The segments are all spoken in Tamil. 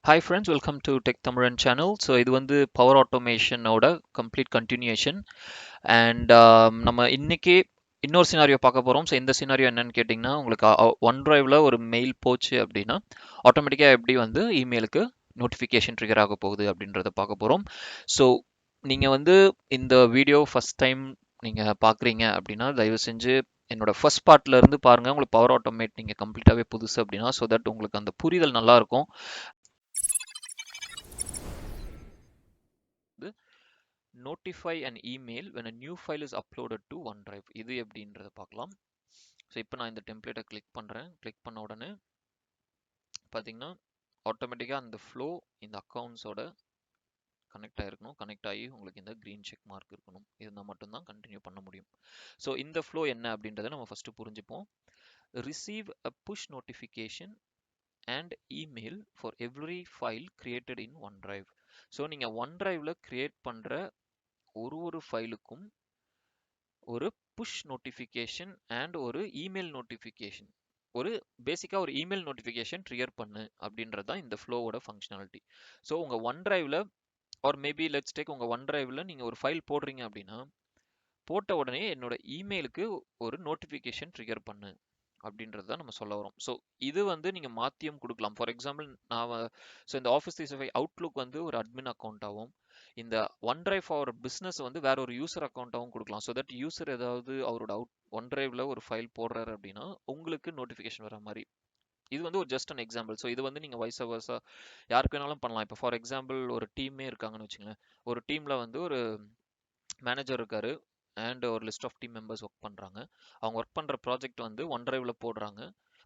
Hi friends, welcome to Tech Tamaran channel. So இது வந்து Power Automation ஓட complete continuation and நம்ம இன்னைக்கு இன்னொரு சினாரியோ பார்க்க போறோம். ஸோ இந்த சினாரியோ என்னன்னு கேட்டிங்கன்னா உங்களுக்கு ஒன் டிரைவ்ல ஒரு மெயில் போச்சு அப்படின்னா ஆட்டோமேட்டிக்காக எப்படி வந்து இமெயிலுக்கு நோட்டிஃபிகேஷன் ட்ரிகர் ஆக போகுது அப்படின்றத பார்க்க போகிறோம். ஸோ நீங்கள் வந்து இந்த வீடியோ ஃபர்ஸ்ட் டைம் நீங்கள் பார்க்குறீங்க அப்படின்னா தயவு செஞ்சு என்னோட ஃபர்ஸ்ட் பார்ட்ல இருந்து பாருங்க. உங்களுக்கு பவர் ஆட்டோமேட் நீங்க கம்ப்ளீட்டாவே புதுசு அப்படின்னா ஸோ தட் உங்களுக்கு அந்த புரிதல் நல்லா இருக்கும். notify an email when a new file is uploaded to OneDrive. இது எப்படின்றத பார்க்கலாம். ஸோ இப்போ நான் இந்த டெம்ப்ளேட்டை கிளிக் பண்ணுறேன். கிளிக் பண்ண உடனே பார்த்தீங்கன்னா ஆட்டோமேட்டிக்காக அந்த ஃப்ளோ இந்த அக்கௌண்ட்ஸோட கனெக்ட் ஆகிருக்கணும். கனெக்ட் ஆகி உங்களுக்கு இந்த க்ரீன் செக் மார்க் இருக்கணும். இருந்தால் மட்டும்தான் கண்டினியூ பண்ண முடியும். ஸோ இந்த ஃப்ளோ என்ன அப்படின்றத நம்ம ஃபஸ்ட்டு புரிஞ்சுப்போம். Receive a push notification and email for every file created in OneDrive. So நீங்கள் OneDriveல கிரியேட் பண்ணுற ஒரு ஃபைலுக்கும் ஒரு புஷ் நோட்டிஃபிகேஷன் அண்ட் ஒரு இமெயில் நோட்டிஃபிகேஷன் ஒரு பேசிக்காக ஒரு இமெயில் நோட்டிஃபிகேஷன் ட்ரிகர் பண்ணு அப்படின்றது தான் இந்த ஃப்ளோவோட ஃபங்க்ஷனாலிட்டி. ஸோ உங்கள் ஒன் டிரைவில் ஆர் மேபி லெட்ஸ் டேக் உங்கள் ஒன் டிரைவில் நீங்கள் ஒரு ஃபைல் போடுறீங்க அப்படின்னா போட்ட உடனே என்னோட இமெயிலுக்கு ஒரு நோட்டிஃபிகேஷன் ட்ரிகர் பண்ணு அப்படின்றது தான் நம்ம சொல்ல வரோம். ஸோ இது வந்து நீங்கள் மாற்றியும் கொடுக்கலாம். ஃபார் எக்ஸாம்பிள் நான் ஸோ இந்த ஆஃபீஸ் 365 அவுட்லுக் வந்து ஒரு அட்மின் அக்கௌண்ட்டாகவும் இந்த ஒன் டிரைவ் ஃபார் பிஸ்னஸ் வந்து வேற ஒரு யூசர் அக்கௌண்ட்டாகவும் கொடுக்கலாம். ஸோ தட் யூசர் ஏதாவது அவரோட ஒன் டிரைவ்ல ஒரு ஃபைல் போடுறாரு அப்படின்னா உங்களுக்கு நோட்டிஃபிகேஷன் வர மாதிரி. இது வந்து ஒரு ஜஸ்ட் அன் எக்ஸாம்பிள். ஸோ இது வந்து நீங்கள் வைஸ் வர்ஸா யாருக்கு வேணாலும் பண்ணலாம். இப்போ ஃபார் எக்ஸாம்பிள் ஒரு டீமே இருக்காங்கன்னு வச்சுங்களேன். ஒரு டீமில் வந்து ஒரு மேனேஜர் இருக்காரு அண்ட் ஒரு list of team members work பண்ணுறாங்க. அவங்க ஒர்க் பண்ணுற ப்ராஜெக்ட் வந்து ஒன் டிரைவ்ல போடுறாங்க.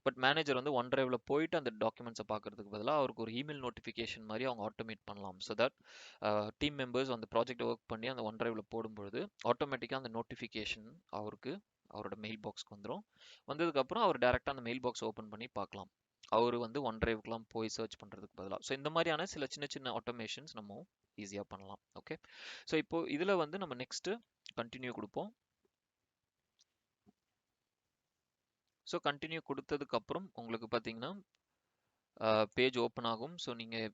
பட் மேனேஜர் வந்து ஒன் டிரைவ்ல போயிட்டு அந்த டாக்குமெண்ட்ஸை பார்க்கறதுக்கு பதிலாக அவருக்கு ஒரு இமெயில் நோட்டிஃபிகேஷன் மாதிரி அவங்க ஆட்டோமேட் பண்ணலாம். ஸோ தட் டீம் மெம்பர்ஸ் அந்த ப்ராஜெக்ட் ஒர்க் பண்ணி அந்த ஒன் டிரைவ்ல போடும்பொழுது ஆட்டோமேட்டிக்காக அந்த நோட்டிஃபிகேஷன் அவருக்கு அவரோட மெயில் பாக்ஸ்க்கு வந்துடும். வந்ததுக்கப்புறம் அவர் டேரெக்டாக அந்த மெயில் பாக்ஸ் ஓப்பன் பண்ணி பார்க்கலாம். அவர் வந்து ஒன் டிரைவ்க்குலாம் போய் சர்ச் பண்ணுறதுக்கு பதிலாக. ஸோ இந்த மாதிரியான சில சின்ன சின்ன ஆட்டோமேஷன்ஸ் நம்ம ஈஸியாக பண்ணலாம். ஓகே, ஸோ இப்போ இதில் வந்து நம்ம நெக்ஸ்ட்டு கண்டினியூ கொடுப்போம். ஸோ கண்டினியூ கொடுத்ததுக்கப்புறம் உங்களுக்கு பார்த்தீங்கன்னா பேஜ் ஓப்பன் ஆகும். ஸோ நீங்கள்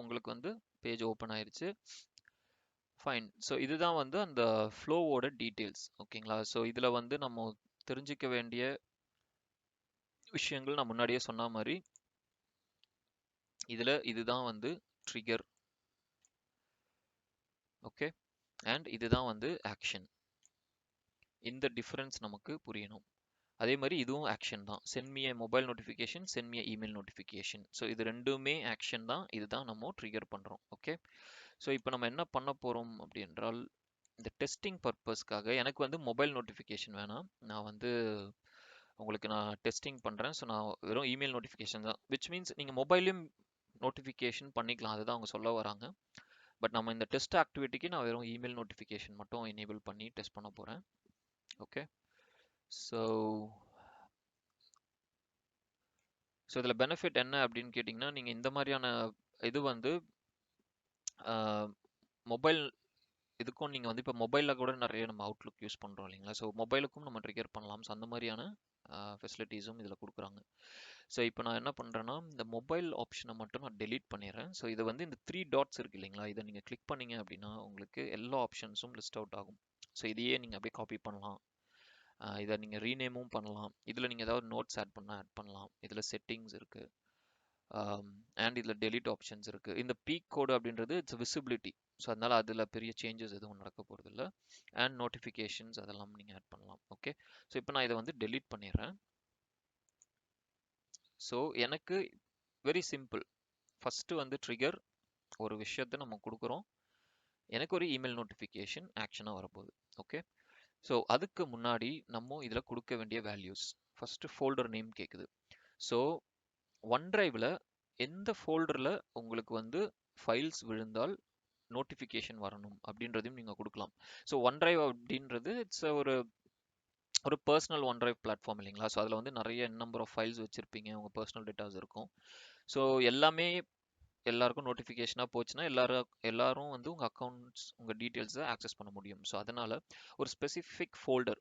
உங்களுக்கு வந்து பேஜ் ஓப்பன் ஆயிருச்சு. ஃபைன். ஸோ இதுதான் வந்து அந்த ஃப்ளோவோட டீட்டெயில்ஸ். ஓகேங்களா? ஸோ இதில் வந்து நம்ம தெரிஞ்சிக்க வேண்டிய விஷயங்கள் நான் முன்னாடியே சொன்ன மாதிரி இதில் இதுதான் வந்து ட்ரிகர். ஓகே, அண்ட் இதுதான் வந்து ஆக்ஷன். இந்த டிஃபரன்ஸ் நமக்கு புரியணும். அதே மாதிரி இதுவும் ஆக்ஷன் தான். Send me mobile notification, send me email notification. So இது ரெண்டுமே ஆக்ஷன் தான். இதுதான் நம்ம ட்ரிகர் பண்ணுறோம். ஓகே, ஸோ இப்போ நம்ம என்ன பண்ண போகிறோம் அப்படி என்றால் இந்த டெஸ்டிங் பர்பஸ்க்காக எனக்கு வந்து மொபைல் நோட்டிஃபிகேஷன் வேணாம். நான் வந்து உங்களுக்கு நான் டெஸ்டிங் பண்ணுறேன். ஸோ நான் வெறும் இமெயில் நோட்டிஃபிகேஷன் தான். விச் மீன்ஸ் நீங்கள் மொபைலையும் நோட்டிஃபிகேஷன் பண்ணிக்கலாம். அதுதான் அவங்க சொல்ல வராங்க. பட் நம்ம இந்த டெஸ்ட் ஆக்டிவிட்டிக்கு நான் வெறும் இமெயில் நோட்டிஃபிகேஷன் மட்டும் எனேபிள் பண்ணி டெஸ்ட் பண்ண போகிறேன். ஓகே, ஸோ இதில் பெனிஃபிட் என்ன அப்படின்னு கேட்டிங்கன்னா நீங்கள் இந்த மாதிரியான இது வந்து மொபைல் இதுக்கும் நீங்கள் வந்து இப்போ மொபைலில் கூட நிறைய நம்ம அவுட்லுக் யூஸ் பண்ணுறோம் இல்லைங்களா? ஸோ மொபைலுக்கும் நம்ம ட்ரிகர் பண்ணலாம். ஸோ அந்த மாதிரியான ஃபெசிலிட்டிஸும் இதில் கொடுக்குறாங்க. ஸோ இப்போ நான் என்ன பண்ணுறேன்னா இந்த மொபைல் ஆப்ஷனை மட்டும் நான் டெலீட் பண்ணிடுறேன். ஸோ இது வந்து இந்த 3 டாட்ஸ் இருக்கு இல்லைங்களா? இதை நீங்கள் கிளிக் பண்ணீங்க அப்படின்னா உங்களுக்கு எல்லா ஆப்ஷன்ஸும் லிஸ்ட் அவுட் ஆகும். ஸோ இதையே நீங்கள் அப்படியே காப்பி பண்ணலாம். இதை நீங்கள் ரீநேமும் பண்ணலாம். இதில் நீங்கள் ஏதாவது நோட்ஸ் ஆட் பண்ணலாம். இதில் செட்டிங்ஸ் இருக்குது அண்ட் இதில் டெலிட் ஆப்ஷன்ஸ் இருக்குது. இந்த பீக் கோடு அப்படின்றது இட்ஸ் விசிபிலிட்டி. ஸோ அதனால் அதில் பெரிய சேஞ்சஸ் எதுவும் நடக்க போகிறது இல்லை. அண்ட் நோட்டிஃபிகேஷன்ஸ் அதெல்லாம் நீங்கள் ஆட் பண்ணலாம். ஓகே, ஸோ இப்போ நான் இதை வந்து டெலீட் பண்ணிடுறேன். ஸோ எனக்கு வெரி சிம்பிள். ஃபஸ்ட்டு வந்து ட்ரிகர் ஒரு விஷயத்தை நம்ம கொடுக்குறோம். எனக்கு ஒரு இமெயில் நோட்டிஃபிகேஷன் ஆக்ஷனாக வரப்போகுது. ஓகே, ஸோ அதுக்கு முன்னாடி நம்ம இதில் கொடுக்க வேண்டிய வேல்யூஸ். ஃபஸ்ட்டு ஃபோல்டர் நேம் கேட்குது. ஸோ ஒன் டிரைவில் எந்த ஃபோல்டரில் உங்களுக்கு வந்து ஃபைல்ஸ் விழுந்தால் நோட்டிஃபிகேஷன் வரணும் அப்படின்றதையும் நீங்கள் கொடுக்கலாம். ஸோ ஒன் டிரைவ் அப்படின்றது இட்ஸ் ஒரு பர்சனல் ஒன் டிரைவ் பிளாட்ஃபார்ம் இல்லைங்களா? ஸோ அதில் வந்து நிறைய நம்பர் ஆஃப் ஃபைல்ஸ் வச்சுருப்பீங்க. உங்கள் பர்சனல் டேட்டாஸ் இருக்கும். ஸோ எல்லாமே எல்லாருக்கும் நோட்டிஃபிகேஷனாக போச்சுன்னா எல்லாரும் வந்து உங்கள் அக்கௌண்ட்ஸ் உங்கள் டீட்டெயில்ஸை ஆக்சஸ் பண்ண முடியும். ஸோ அதனால் ஒரு ஸ்பெசிஃபிக் ஃபோல்டர்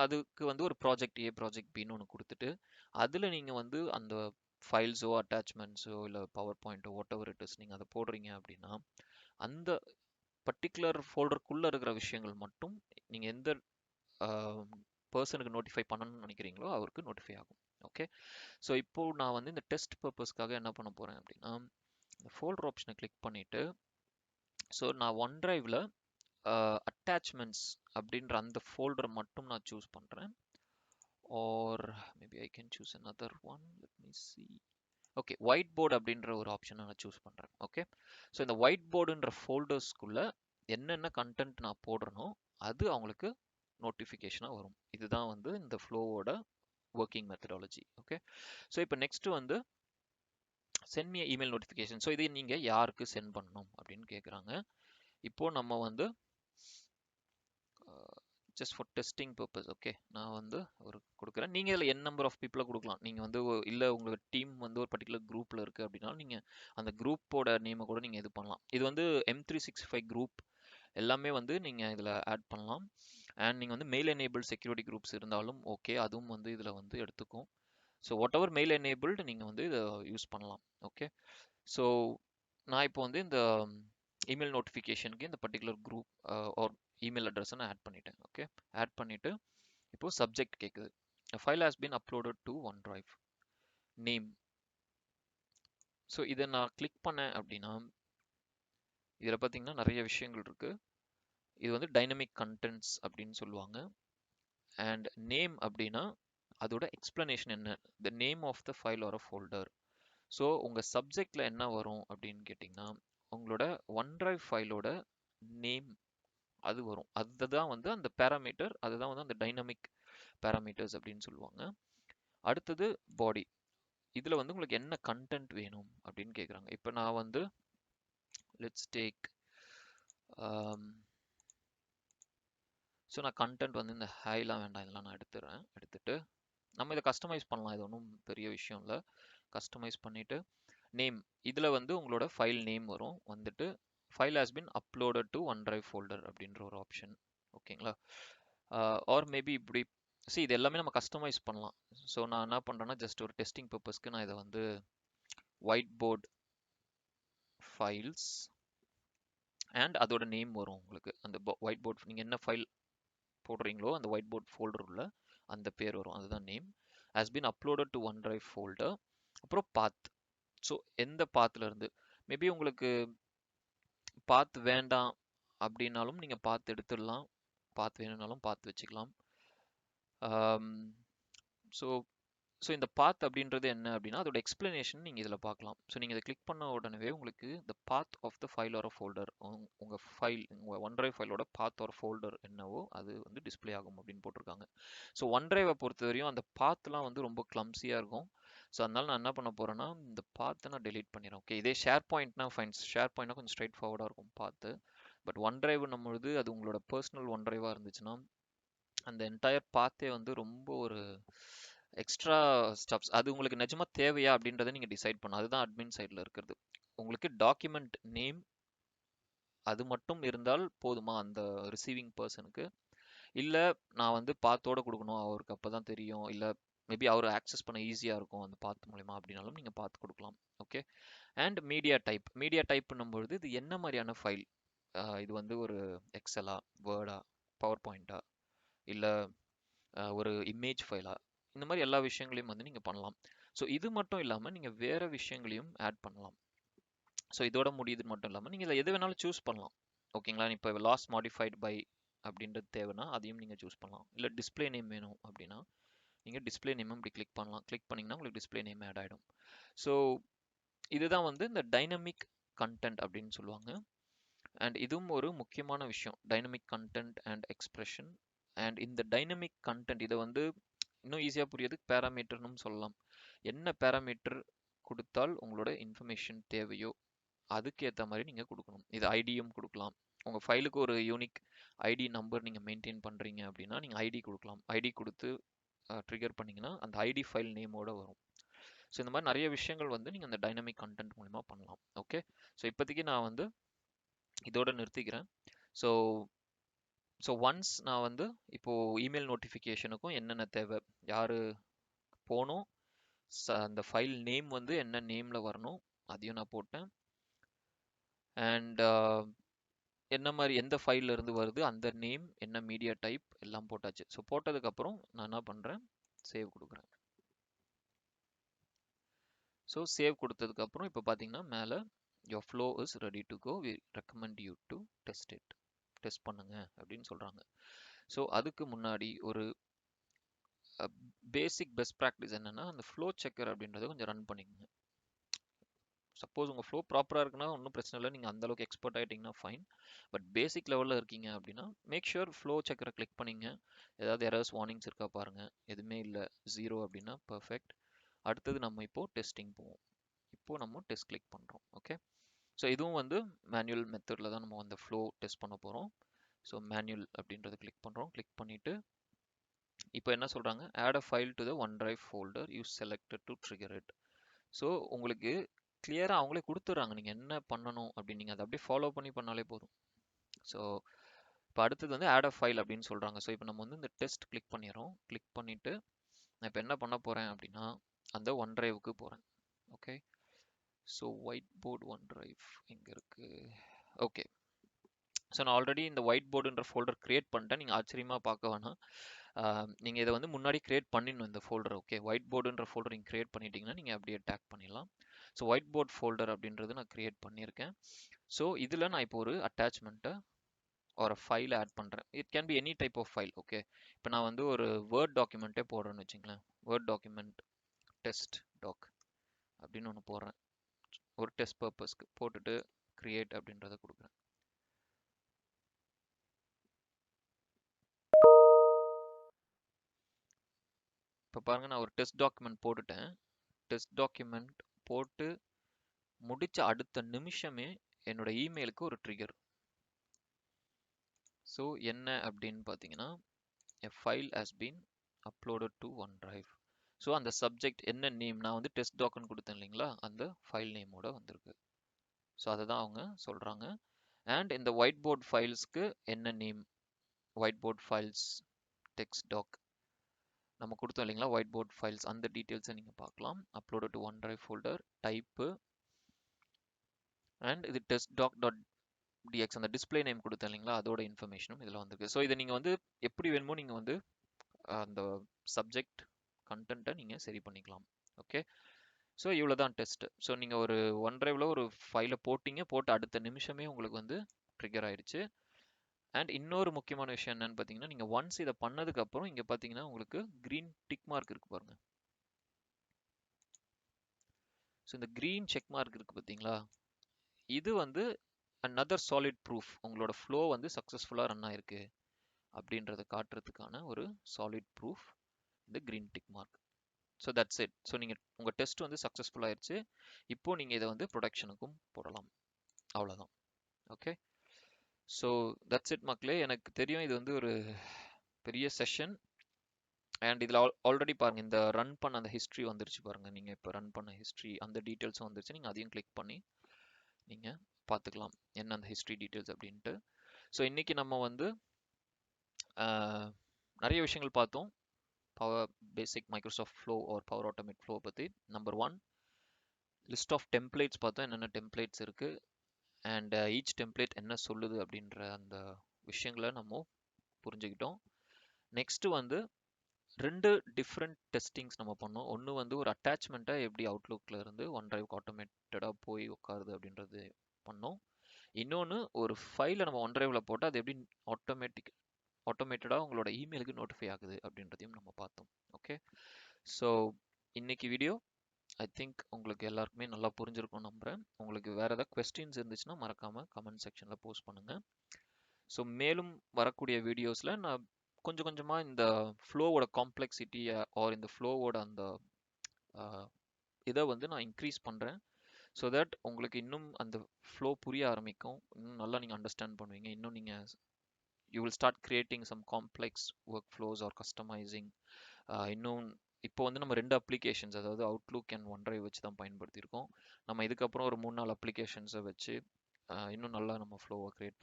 அதுக்கு வந்து ஒரு ப்ராஜெக்ட் ஏ ப்ராஜெக்ட் பின்னு ஒன்று கொடுத்துட்டு அதில் நீங்கள் வந்து அந்த ஃபைல்ஸோ அட்டாச்மெண்ட்ஸோ இல்லை பவர் பாயிண்ட்டோ வாட் எவர் இட் இஸ் நீங்கள் அதை போடுறீங்க அப்படின்னா அந்த பர்டிகுலர் ஃபோல்டருக்குள்ளே இருக்கிற விஷயங்கள் மட்டும் நீங்கள் எந்த பர்சனுக்கு நோட்டிஃபை பண்ணணும்னு நினைக்கிறீங்களோ அவருக்கு நோட்டிஃபை ஆகும். ஓகே, ஸோ இப்போ நான் வந்து இந்த டெஸ்ட் பர்பஸ்க்காக என்ன பண்ண போகிறேன் அப்படின்னா இந்த ஃபோல்டர் ஆப்ஷனை கிளிக் பண்ணிவிட்டு ஸோ நான் ஒன் டிரைவில் அட்டாச்மெண்ட்ஸ் அப்படின்ற அந்த ஃபோல்டரை மட்டும் நான் சூஸ் பண்ணுறேன். Or maybe I can choose another one. Let me see. Okay, white board அப்படின்ற ஒரு ஆப்ஷனை நான் சூஸ் பண்ணுறேன். ஓகே, ஸோ இந்த ஒயிட் போர்டுன்ற ஃபோல்டர்ஸ்குள்ளே என்னென்ன கண்டென்ட் நான் போடுறனோ அது அவங்களுக்கு நோட்டிஃபிகேஷனாக வரும். இதுதான் வந்து இந்த ஃப்ளோவோட ஒர்க்கிங் மெத்தடாலஜி. ஓகே, ஸோ இப்போ நெக்ஸ்ட் வந்து send me email notification. So இது நீங்கள் யாருக்கு சென்ட் பண்ணணும் அப்படின்னு கேட்குறாங்க. இப்போது நம்ம வந்து just for testing purpose okay நான் வந்து ஒரு கொடுக்குறேன். நீங்கள் இதில் என் நம்பர் ஆஃப் பீப்புளை கொடுக்கலாம். நீங்கள் வந்து இல்லை உங்கள் டீம் வந்து ஒரு பர்டிகுலர் குரூப்பில் இருக்குது அப்படின்னா நீங்கள் அந்த குரூப்போட நேமை கூட நீங்கள் இது பண்ணலாம். இது வந்து M365 குரூப் எல்லாமே வந்து நீங்கள் இதில் ஆட் பண்ணலாம். அண்ட் நீங்கள் வந்து மெயில் எனேபிள் செக்யூரிட்டி குரூப்ஸ் இருந்தாலும் ஓகே, அதுவும் வந்து இதில் வந்து எடுத்துக்கும். So what ever mail enabled நீங்கள் வந்து இதை யூஸ் பண்ணலாம். ஓகே, ஸோ நான் இப்போ வந்து இந்த இமெயில் நோட்டிஃபிகேஷனுக்கு இந்த பர்டிகுலர் குரூப் ஆர் இமெயில் அட்ரஸை நான் ஆட் பண்ணிட்டேன். ஓகே, ஆட் பண்ணிவிட்டு இப்போது சப்ஜெக்ட் கேட்குது. File has been uploaded to one drive. Name. So இதை நான் கிளிக் பண்ணேன் அப்படின்னா இதில் பார்த்தீங்கன்னா நிறைய விஷயங்கள் இருக்குது. இது வந்து டைனமிக் கண்டென்ட்ஸ் அப்படின்னு சொல்லுவாங்க. அண்ட் நேம் அப்படின்னா அதோட எக்ஸ்பிளனேஷன் என்ன, the name of the file or a folder. So உங்கள் சப்ஜெக்டில் என்ன வரும் அப்படின்னு கேட்டிங்கன்னா உங்களோட ஒன் டிரைவ் ஃபைலோட நேம் அது வரும். அதுதான் வந்து அந்த பேராமீட்டர், அதுதான் வந்து அந்த டைனமிக் பேராமீட்டர்ஸ் அப்படின்னு சொல்லுவாங்க. அடுத்தது பாடி. இதில் வந்து உங்களுக்கு என்ன கண்டென்ட் வேணும் அப்படின்னு கேட்குறாங்க. இப்போ நான் வந்து லெட்ஸ் டேக் ஸோ நான் கண்டென்ட் வந்து இந்த ஹைலாம் வேண்டாம், இதெல்லாம் நான் எடுத்துட்டு நம்ம இதை கஸ்டமைஸ் பண்ணலாம். இது ஒன்றும் பெரிய விஷயம் இல்லை. கஸ்டமைஸ் பண்ணிவிட்டு நேம், இதில் வந்து உங்களோட ஃபைல் நேம் வரும். வந்துட்டு file has been uploaded to one drive folder அப்படின்ற ஒரு ஆப்ஷன். ஓகேங்களா, ஆர் மேபி இப்படி இது எல்லாமே நம்ம கஸ்டமைஸ் பண்ணலாம். ஸோ நான் என்ன பண்ணுறேன்னா ஜஸ்ட் ஒரு டெஸ்டிங் பர்பஸ்க்கு நான் இதை வந்து ஒயிட் போர்ட் ஃபைல்ஸ் அண்ட் அதோட நேம் வரும் உங்களுக்கு. அந்த ஒயிட் போர்ட் நீங்கள் என்ன ஃபைல் போடுறீங்களோ அந்த ஒயிட் போர்ட் ஃபோல்டர் உள்ள அந்த பேர் வரும், அதுதான் name. Has been uploaded to one drive folder. அப்புறம் பாத். ஸோ எந்த பாத்தில் இருந்து மேபி உங்களுக்கு பாத் வேண்டாம் அப்படின்னாலும் நீங்கள் பாத் எடுத்துடலாம், பாத் வேணும்னாலும் பாத் வச்சுக்கலாம். ஸோ ஸோ இந்த பாத் அப்படின்றது என்ன அப்படின்னா அதோட எக்ஸ்பிளனேஷன் நீங்கள் இதில் பார்க்கலாம். ஸோ நீங்கள் இதை கிளிக் பண்ண உடனே உங்களுக்கு இந்த path of the file or folder, உங்கள் ஃபைல் உங்கள் ஒன் டிரைவ் ஃபைலோட பாத் ஆர் ஃபோல்டர் என்னவோ அது வந்து டிஸ்பிளே ஆகும் அப்படின்னு போட்டிருக்காங்க. ஸோ ஒன் டிரைவை பொறுத்த வரையும் அந்த பாத்லாம் வந்து ரொம்ப கிளம்ஸியாக இருக்கும். ஸோ அதனால நான் என்ன பண்ண போகிறேன்னா இந்த பாத்தை நான் டெலீட் பண்ணிடுறேன். ஓகே, இதே ஷேர் பாயிண்ட்னா ஃபைன், ஷேர் பாயிண்ட்னா கொஞ்சம் ஸ்ட்ரைட் ஃபார்வர்டாக இருக்கும் பார்த்து. பட் ஒன் டிரைவ் நம்மளுது அது உங்களோட பர்சனல் ஒன் டிரைவாக இருந்துச்சுன்னா அந்த என்டையர் பாத்தே வந்து ரொம்ப ஒரு எக்ஸ்ட்ரா ஸ்டப்ஸ். அது உங்களுக்கு நிஜமா தேவையா அப்படின்றத நீங்கள் டிசைட் பண்ணணும். அதுதான் அட்மின் சைடில் இருக்கிறது. உங்களுக்கு டாக்குமெண்ட் நேம் அது மட்டும் இருந்தால் போதுமா அந்த ரிசீவிங் பர்சனுக்கு, இல்லை நான் வந்து பாத்தோட கொடுக்கணும் அவருக்கு அப்போ தான் தெரியும், இல்லை மேபி அவர் ஆக்சஸ் பண்ண ஈஸியாக இருக்கும் அந்த பாத் மூலிமா அப்படின்னாலும் நீங்கள் பார்த்து கொடுக்கலாம். Okay, and media type. Media type பண்ணும்பொழுது இது என்ன மாதிரியான ஃபைல், இது வந்து ஒரு எக்ஸலா, வேர்டா, பவர் பாயிண்டா, இல்லை ஒரு இமேஜ் ஃபைலா, இந்த மாதிரி எல்லா விஷயங்களையும் வந்து நீங்கள் பண்ணலாம். ஸோ இது மட்டும் இல்லாமல் நீங்கள் வேறு விஷயங்களையும் ஆட் பண்ணலாம். ஸோ இதோட முடியுது மட்டும் இல்லாமல் நீங்கள் இதில் எது வேணாலும் சூஸ் பண்ணலாம். ஓகேங்களா, இப்போ லாஸ்ட் மாடிஃபைட் பை அப்படின்றது தேவைன்னா அதையும் நீங்கள் சூஸ் பண்ணலாம். இல்லை டிஸ்பிளே நேம் வேணும் அப்படின்னா நீங்கள் டிஸ்பிளே நேமும் இப்படி கிளிக் பண்ணலாம். கிளிக் பண்ணிங்கன்னா உங்களுக்கு டிஸ்பிளே நேம் ஆட் ஆகிடும். ஸோ இதுதான் வந்து இந்த டைனமிக் கண்டென்ட் அப்படின்னு சொல்லுவாங்க. அண்ட் இதுவும் ஒரு முக்கியமான விஷயம், dynamic content and expression. And இந்த டைனமிக் கண்டென்ட் இதை வந்து இன்னும் ஈஸியாக புரியறதுக்கு பேராமீட்டர்னு சொல்லலாம். என்ன பேராமீட்டர் கொடுத்தால் உங்களோட இன்ஃபர்மேஷன் தேவையோ அதுக்கு ஏற்ற மாதிரி நீங்கள் கொடுக்கணும். இது ஐடியும் கொடுக்கலாம். உங்கள் ஃபைலுக்கு ஒரு யூனிக் ஐடி நம்பர் நீங்கள் மெயின்டைன் பண்ணுறீங்க அப்படின்னா நீங்கள் ஐடி கொடுக்கலாம். ஐடி கொடுத்து ட்ரிகர் பண்ணிங்கன்னா அந்த ஐடி ஃபைல் நேமோட வரும். ஸோ இந்த மாதிரி நிறைய விஷயங்கள் வந்து நீங்கள் அந்த டைனமிக் கண்டென்ட் மூலிமா பண்ணலாம். ஓகே, ஸோ இப்போதைக்கு நான் வந்து இதோட நிறுத்திக்கிறேன். ஸோ ஸோ ஒன்ஸ் நான் வந்து இப்போ இமெயில் நோட்டிஃபிகேஷனுக்கும் என்னென்ன தேவை, யார் போகணும், அந்த ஃபைல் நேம் வந்து என்ன நேமில் வரணும் அதையும் நான் போட்டேன். அண்ட் என்ன மாதிரி எந்த ஃபைல்ல இருந்து வருது, அந்த நேம் என்ன மீடியா டைப் எல்லாம் போட்டாச்சு. ஸோ போட்டதுக்கப்புறம் நான் என்ன பண்ணுறேன், சேவ் கொடுக்குறேன். ஸோ சேவ் கொடுத்ததுக்கப்புறம் இப்போ பார்த்தீங்கன்னா மேலே your flow is ready to go, we recommend you to test it, test பண்ணுங்க அப்படின்னு சொல்கிறாங்க. ஸோ அதுக்கு முன்னாடி ஒரு பேசிக் பெஸ்ட் ப்ராக்டிஸ் என்னன்னா, அந்த ஃப்ளோ செக்கர் அப்படின்றத கொஞ்சம் ரன் பண்ணிக்கோங்க. சப்போஸ் உங்கள் ஃப்ளோ ப்ராப்பராக இருக்குன்னா ஒன்றும் பிரச்சனை இல்லை, நீங்கள் அந்தளவுக்கு எக்ஸ்பர்ட் ஆகிட்டிங்கன்னா ஃபைன். பட் பேசிக் லெவலில் இருக்கீங்க அப்படின்னா மேக் ஷுர் ஃப்ளோ செக்கரை கிளிக் பண்ணிங்க. ஏதாவது எரர்ஸ் வார்னிங்ஸ் இருக்கா பாருங்கள். எதுவுமே இல்லை, 0 அப்படின்னா பர்ஃபெக்ட். அடுத்தது நம்ம இப்போது டெஸ்டிங் போவோம். இப்போது நம்ம டெஸ்ட் கிளிக் பண்ணுறோம். ஓகே, ஸோ இதுவும் வந்து மேனுவல் மெத்தடில் தான் நம்ம அந்த ஃப்ளோ டெஸ்ட் பண்ண போகிறோம். ஸோ மேனுவல் அப்படின்றத கிளிக் பண்ணுறோம். கிளிக் பண்ணிவிட்டு இப்போ என்ன சொல்கிறாங்க, add a file to the OneDrive folder you selected to trigger it. So உங்களுக்கு கிளியராக அவங்களே கொடுத்துட்றாங்க நீங்கள் என்ன பண்ணணும் அப்படின்னு. நீங்கள் அதை அப்படியே ஃபாலோ பண்ணாலே போதும். ஸோ இப்போ அடுத்தது வந்து ஆட் அ ஃபைல் அப்படின்னு சொல்கிறாங்க. ஸோ இப்போ நம்ம வந்து இந்த டெஸ்ட் கிளிக் பண்ணிடுறோம். கிளிக் பண்ணிவிட்டு நான் இப்போ என்ன பண்ண போகிறேன் அப்படின்னா அந்த OneDriveக்கு போகிறேன். Okay, so white board OneDrive எங்கே இருக்குது? ஓகே, ஸோ நான் ஆல்ரெடி இந்த ஒயிட் போர்டுன்ற ஃபோல்டர் க்ரியேட் பண்ணிட்டேன். நீங்கள் ஆச்சரியமாக பார்க்க வேணாம், நீங்கள் இதை வந்து முன்னாடி க்ரியேட் பண்ணிடணும் இந்த ஃபோல்டர். ஓகே, ஒயிட் போர்டுன்ற ஃபோல்டர் நீங்கள் க்ரியேட் பண்ணிட்டீங்கன்னா நீங்கள் அப்படியே டேக் பண்ணிடலாம். ஸோ ஒயிட் போர்ட் ஃபோல்டர் அப்படின்றது நான் க்ரியேட் பண்ணியிருக்கேன். ஸோ இதில் நான் இப்போ ஒரு அட்டாச்மெண்ட்டை ஒரு ஃபைலை ஆட் பண்ணுறேன். It can be any type of file. Okay, இப்போ நான் வந்து ஒரு வேர்ட் டாக்குமெண்ட்டே போடுறேன்னு வச்சுங்களேன். வேர்ட் டாக்குமெண்ட் டெஸ்ட் டாக் அப்படின்னு ஒன்று போடுறேன். ஒரு டெஸ்ட் பர்பஸ்க்கு போட்டுட்டு க்ரியேட் அப்படின்றத கொடுக்குறேன். இப்போ பாருங்கள், நான் ஒரு டெஸ்ட் டாக்குமெண்ட் போட்டுட்டேன். டெஸ்ட் டாக்குமெண்ட் போட்டு முடிச்ச அடுத்த நிமிஷமே என்னோட இமெயிலுக்கு ஒரு ட்ரிகர். ஸோ என்ன அப்படின்னு பார்த்தீங்கன்னா, a file has been uploaded to OneDrive. So அந்த சப்ஜெக்ட் என்ன நேம், நான் வந்து டெஸ்ட் டாக்குன்னு கொடுத்தேன் இல்லைங்களா, அந்த ஃபைல் நேமோட வந்திருக்கு. ஸோ அதை தான் அவங்க சொல்கிறாங்க. அண்ட் இந்த ஒயிட் போர்ட் ஃபைல்ஸ்க்கு என்ன name, white board files text doc நம்ம கொடுத்தோம் இல்லைங்களா, ஒயிட் போர்ட் ஃபைல்ஸ் அந்த டீட்டெயில்ஸை நீங்கள் பார்க்கலாம். Uploaded to OneDrive folder, type, and இது டெஸ்ட் டாக் டாட் டிஎக்ஸ் அந்த டிஸ்பிளே நேம் கொடுத்தேன் இல்லைங்களா, அதோட இன்ஃபர்மேஷனும் இதில் வந்திருக்கு. ஸோ இதை நீங்கள் வந்து எப்படி வேணுமோ நீங்கள் வந்து அந்த சப்ஜெக்ட் கண்டென்ட்டை நீங்கள் சரி பண்ணிக்கலாம். ஓகே, ஸோ இவ்வளோ தான் டெஸ்ட். ஸோ நீங்கள் ஒரு OneDriveல ஒரு ஃபைலை போட்டிங்க, போட்டு அடுத்த நிமிஷமே உங்களுக்கு வந்து ட்ரிகர் ஆயிடுச்சு. அண்ட் இன்னொரு முக்கியமான விஷயம் என்னன்னு பார்த்தீங்கன்னா, நீங்கள் ஒன்ஸ் இதை பண்ணதுக்கப்புறம் இங்கே பார்த்தீங்கன்னா உங்களுக்கு க்ரீன் டிக் மார்க் இருக்கு பாருங்க. ஸோ இந்த க்ரீன் செக் மார்க் இருக்கு பார்த்தீங்களா, இது வந்து another solid proof உங்களோட ஃப்ளோ வந்து சக்ஸஸ்ஃபுல்லாக ரன் ஆயிருக்கு அப்படின்றத காட்டுறதுக்கான ஒரு சாலிட் ப்ரூஃப் இந்த green tick mark. So that's it. So நீங்கள் உங்கள் டெஸ்ட் வந்து சக்ஸஸ்ஃபுல் ஆயிடுச்சு. இப்போ நீங்கள் இதை வந்து ப்ரொடக்ஷனுக்கும் போடலாம். அவ்வளோதான். ஓகே, ஸோ தட்ஸ் இட் மக்களே. எனக்கு தெரியும் இது வந்து ஒரு பெரிய செஷன். அண்ட் இதில் ஆல்ரெடி பாருங்கள், இந்த ரன் பண்ண அந்த ஹிஸ்ட்ரி வந்துருச்சு பாருங்கள். நீங்கள் இப்போ ரன் பண்ண ஹிஸ்ட்ரி அந்த டீட்டெயில்ஸும் வந்துருச்சு. நீங்கள் அதையும் கிளிக் பண்ணி நீங்கள் பார்த்துக்கலாம் என்ன அந்த ஹிஸ்ட்ரி டீட்டெயில்ஸ் அப்படின்ட்டு. ஸோ இன்றைக்கி நம்ம வந்து நிறைய விஷயங்கள் பார்த்தோம். Power basic Microsoft flow or power automate flow பற்றி. நம்பர் 1 லிஸ்ட் ஆஃப் டெம்ப்ளேட்ஸ் பார்த்தோம், என்னென்ன டெம்ப்ளேட்ஸ் இருக்குது அண்ட் ஈச் டெம்ப்ளேட் என்ன சொல்லுது அப்படின்ற அந்த விஷயங்களை நம்ம புரிஞ்சுக்கிட்டோம். நெக்ஸ்ட்டு வந்து 2 டிஃப்ரெண்ட் டெஸ்டிங்ஸ் நம்ம பண்ணோம். ஒன்று வந்து ஒரு அட்டாச்மெண்ட்டை எப்படி அவுட்லுக்கில் இருந்து OneDrive ஆட்டோமேட்டடாக போய் உட்காருது அப்படின்றது பண்ணோம். இன்னொன்று ஒரு ஃபைலை நம்ம OneDriveல போட்டு அது எப்படி ஆட்டோமேட்டடாக உங்களோட இமெயிலுக்கு நோட்டிஃபை ஆகுது அப்படின்றதையும் நம்ம பார்த்தோம். ஓகே, ஸோ இன்னைக்கு வீடியோ ஐ திங்க் உங்களுக்கு எல்லாருக்குமே நல்லா புரிஞ்சிருக்கும் நம்புகிறேன். உங்களுக்கு வேறு ஏதாவது கொஸ்டின்ஸ் இருந்துச்சுன்னா மறக்காமல் கமெண்ட் செக்ஷனில் போஸ்ட் பண்ணுங்கள். ஸோ மேலும் வரக்கூடிய வீடியோஸில் நான் கொஞ்சம் கொஞ்சமாக இந்த ஃப்ளோவோட காம்ப்ளெக்சிட்டி ஆர் இந்த ஃப்ளோவோட அந்த இதை வந்து நான் இன்க்ரீஸ் பண்ணுறேன். ஸோ தட் உங்களுக்கு இன்னும் அந்த ஃப்ளோ புரிய ஆரம்பிக்கும், இன்னும் நல்லா நீங்கள் அண்டர்ஸ்டாண்ட் பண்ணுவீங்க. இன்னும் நீங்கள் you will start creating some complex workflows or customizing. இன்னும் இப்போ வந்து நம்ம 2 அப்ளிகேஷன்ஸ், அதாவது அவுட்லுக் அண்ட் OneDrive வச்சு தான் பயன்படுத்தியிருக்கோம். நம்ம இதுக்கப்புறம் ஒரு 3-4 அப்ளிகேஷன்ஸை வச்சு இன்னும் நல்லா நம்ம ஃப்ளோவை கிரியேட்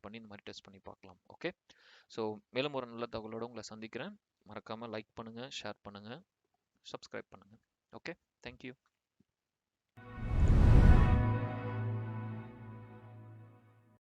பண்ணி இந்த மாதிரி டெஸ்ட் பண்ணி பார்க்கலாம். ஓகே, ஸோ மேலும் ஒரு நல்ல தகவலோடு உங்களை சந்திக்கிறேன். மறக்காமல் லைக் பண்ணுங்கள், ஷேர் பண்ணுங்கள், சப்ஸ்கிரைப் பண்ணுங்கள். Okay, thank you.